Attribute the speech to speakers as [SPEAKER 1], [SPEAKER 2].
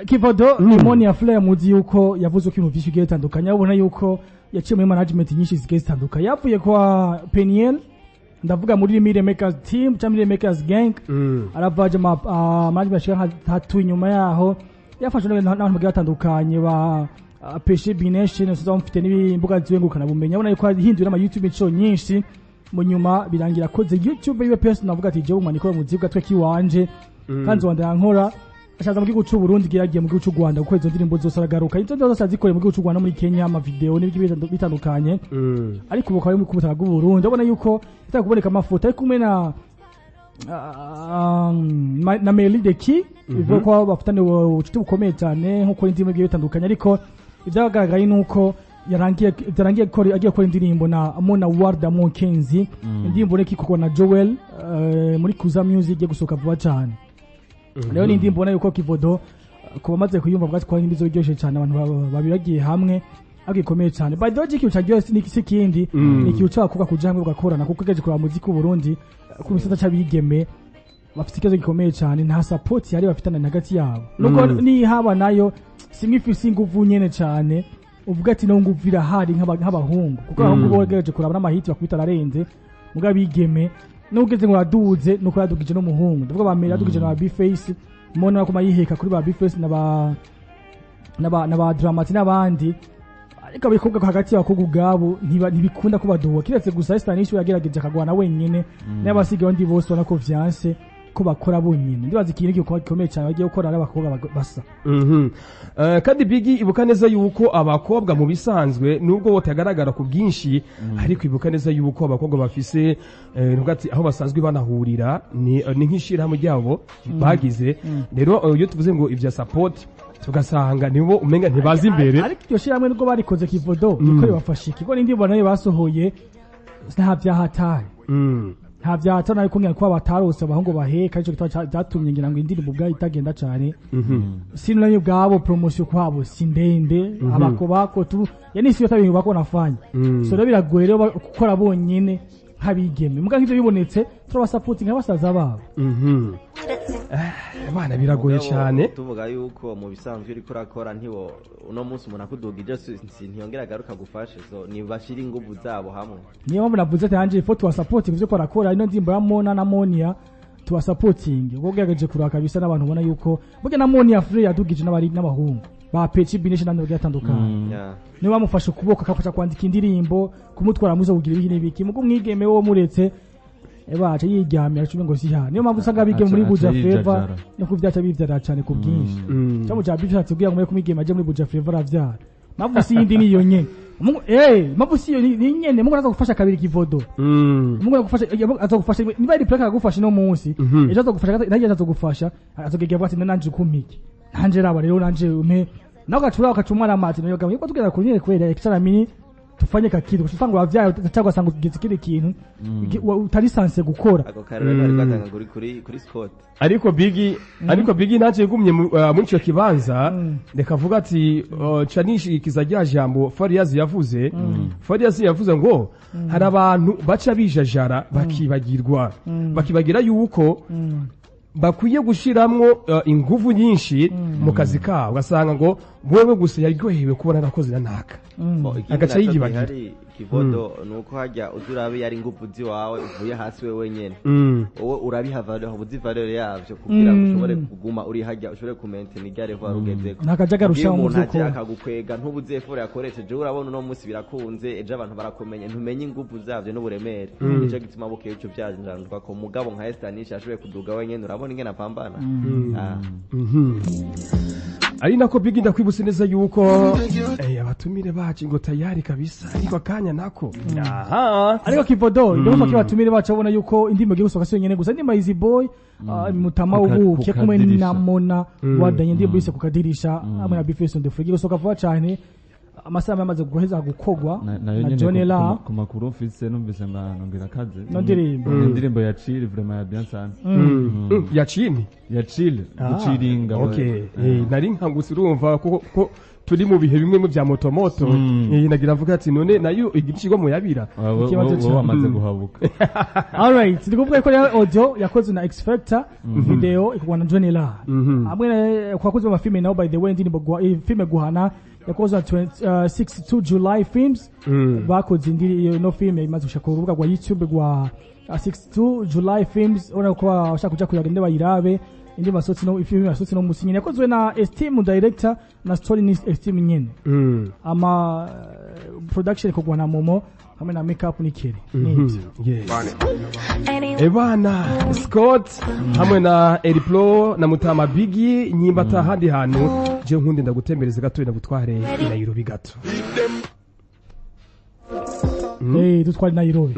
[SPEAKER 1] Kivodo ni Monia Fleur muzi yuko yavuze ko ibintu byinshi bigiye bitandukanye abona yuko yaciye muri management nyinshi zigiye zitandukanye yavuye kwa Peniel ndavuga muri Mire Makers team cyangwa Mire Makers gang aravaje management ashika hatu inyuma yaho yafashe n'abantu bagiye batandukanye ba Peshe Bination so mfite n'imbuga zibengukana bumenye abona yuko hindura ama YouTube inshuro nyinshi mu nyuma birangira koze YouTube yiwe person navuga ati je umwana ikora muzi gatwe kiwanje kanzi wanda nkora ashaza mu gihugu cy'u Burundi giye mu gihugu cy'u Rwanda kuko izo ndirimbo zose aragaruka izo zose azikoreye mu gihugu cy'u Rwanda muri Kenya ama video n'ibyo bitandukanye ariko ubu kwa mu kubutaka bw'u Burundi abona yuko itakuboneka amafoto ari kumwe na Meli de Ki bivuga ko bafitanye ubucuti bukomeye cyane nkuko indirimbo zigiye bitandukanye ariko ibyagaragaye nuko yarangiye agiye gukora indirimbo na Mona Warda Mokenzi indirimbo reki kuko na Joel muri Kuza Music igiye gusohoka vuba cyane. Leo ni ndimbona yuko Kivodo kuba maze kuyumva bwa twari imbizo biryoshye cyane abantu babiragiye hamwe agikomeye cyane by the way ikiyo cyagyo nikindi nikiyo cyakuka kuja hamwe ugakorana kuko geje kura muziki w'u Burundi ku misata cyabigeme bafite ikibazo gikomeye cyane nta support yari bafitana hagati yabo nuko ni haba nayo simwifisi nguvu nyene cyane uvuga ati no nguvira hari nk'abahungu kuko abahungu bo geje kuraba n'amahiti bakubita ararenze muga bigeme nugeze ngo aduze nuko yadugije no muhungu ndavuga bamera adugije na B-Face mona bakoma yiheka kuri ba B-Face na ba Dramati n'abandi ariko abikobwa hagati y'abakobwa ubwabo ntibikunda ko baduha kiretse gusa Stanisho yagerageje akagwana wenyine n'abasigaye ndi bose ubona ko vyanse ko bakora bonyine ndibaza ikintu giko gikomeye cyane bagiye gukora n'abakobwa basa
[SPEAKER 2] kandi Bigi ibuka neza yuko abakobwa mu bisanzwe nubwo botagaragara ku bwinshi ariko ibuka neza yuko abakobwa bafise ntugati aho basanzwe banahurira ni nk'ishira mu ryabo bagize rero iyo tuvuze ngo ivya support tugasanga nibo umenga ntibazi imbere
[SPEAKER 1] ariko iyo shira hamwe nubwo barikoze Kivodo niko bafashe kiko n'indi mbona nayo basohoye nta byahatari nta byahatari ariko ngene ko batarose abahungu baheka ico cyatumye ngira ngo indirimbo bwa itagenda cyane sinulayo bwabo promotion kwabo sindende abakobako tu yani siyo tabintu bako nafanya so rero biragoye rero gukora bonyine nk'abigeme muga nk'ivyo bibonetse turaba supporting abasaza babo
[SPEAKER 2] bana biragoye cyane
[SPEAKER 3] tuvuga yuko mu bisanzwe iri kurakora ntiwo uno munsi umuntu akudugije ntiyongera garuka gufashe so ni bashira ingufu zabo hamwe
[SPEAKER 1] niyo mpamvu navuze ati hanje ifoto wa supporting ivyo korakora ino ndimbo ya Mona na Monia tuwa supporting ubwo bwagaje kuraka bisa n'abantu ubona yuko burya na Monia Fleur yadugije n'abahungu ba Peshe Bination n'andi batandukanye niwe bamufashe ukuboko akafasha kwandika indirimbo kumutwara muzo kugira ibintu biki mugo mwigeme wo muretse baca yiryamye acume ngo siha niyo mpamvu usanga bige muri Buja Flavor no kuvyaca bivyara cyane ku bwinshi cyangwa cya bivyara tubwiye ngo kumigema aje muri Buja Flavor avyara mpamvu si yindi niyo nyene mpamvu si ni nyene mugo naza gufasha kabiri Kivodo mugo gufasha azogufasha niba iri plaka gufasha no munsi ejo azogufasha naje azogufasha azogegera bwati nanje kumiki nanje raba rero nanje ume naga chura kachumara mati no yoga yuko tugera kunyere kwera extra mini tufanye kakidu usanga bavyaye cyangwa sanga ugize kiri kintu utari sanse gukora
[SPEAKER 3] ako karere bari batanga kuri Scott
[SPEAKER 2] ariko Bigi naje gumye muri cyo kibanza reka vuga ati canishi kizajya jambo Fariaz yavuze ngo hari abantu baca bijajara bakibagira yuko bakwiye gushiramwo ingufu nyinshi mu kazi kabo ugasanga ngo wewe gusa yaryohewe kubona nakoze nanaka agaca yigibagira
[SPEAKER 3] Kivodo nuko hajya uzurabe yari ingufu ziwawe uvuye hasi wewe nyene wowe urabihavara ubuzi valeur yavyo kugira ngo ushobore kuguma uri hajya ushobore kumaintain igare kwa rugezeko
[SPEAKER 1] nakajaga rushaho mu zuko
[SPEAKER 3] akagukwega ntubuzefure yakoresheje urabona no munsi birakunze ejo abantu barakomenya ntumenye ingufu zavyo n'uburemere ico gituma bukeye ico byajanjwa ko mugabo nka Stanisha ashoboye kuduga wenyene urabona ingene apambana
[SPEAKER 2] ari nako Bigi ndakwibutse neza yuko abatumire bacu ngo tayari kabisa ariko akanya nako
[SPEAKER 1] ariko Kivodo ndumva ko abatumire bacu abona yuko indimbo giye gusoka nyene gusa ndimba Easy Boy mutama ubuke kumwe na Mona wadanye ndimbo ise kukadirisha amwe na B-Face on the free gusoka vuba cyane amasaha yamaze guheza gukogwa
[SPEAKER 4] nayo
[SPEAKER 1] na
[SPEAKER 4] nyene
[SPEAKER 1] Johnny La
[SPEAKER 4] ku makuru mfise numvise ngira kaze
[SPEAKER 1] no ndirimbo
[SPEAKER 4] indirimbo ya chill vraiment ya bien sana
[SPEAKER 2] ya chini
[SPEAKER 4] ya chill guciringa
[SPEAKER 2] okay nari nkangutse urumva ko turi mu bihe bimwe mu bya motomoto nagira mvuga ati none nayo igicigwa mu yabira
[SPEAKER 4] ikibazo cyo amaze guhabuka.
[SPEAKER 1] All right, ndikuvuga ko ya audio yakozwe na X Factor, video ikugwa na Johnny La. Amwe kwa kuzo mafilme now by the way ndini bogwa filme guhana yakozwe na 62 July Films. Bakoze ndiri no filme imaze gushaka urubuga rwa YouTube rwa 62 July Films, ona ko bashaka kuja kuyagende bayirabe indi masotsi no ifilme masotsi no musinyine yakozwe na Esteem director na storyist Esteem nyene. Ama production ikugwa na Momo hamwe na makeup ni Keri.
[SPEAKER 2] Ebana Scott hamwe na Eriplo na Mutama Biggie nyimba tahandi hanu je nkundi ndagutembereza gato ndagutware Nairobi gato.
[SPEAKER 1] Dutware Nairobi.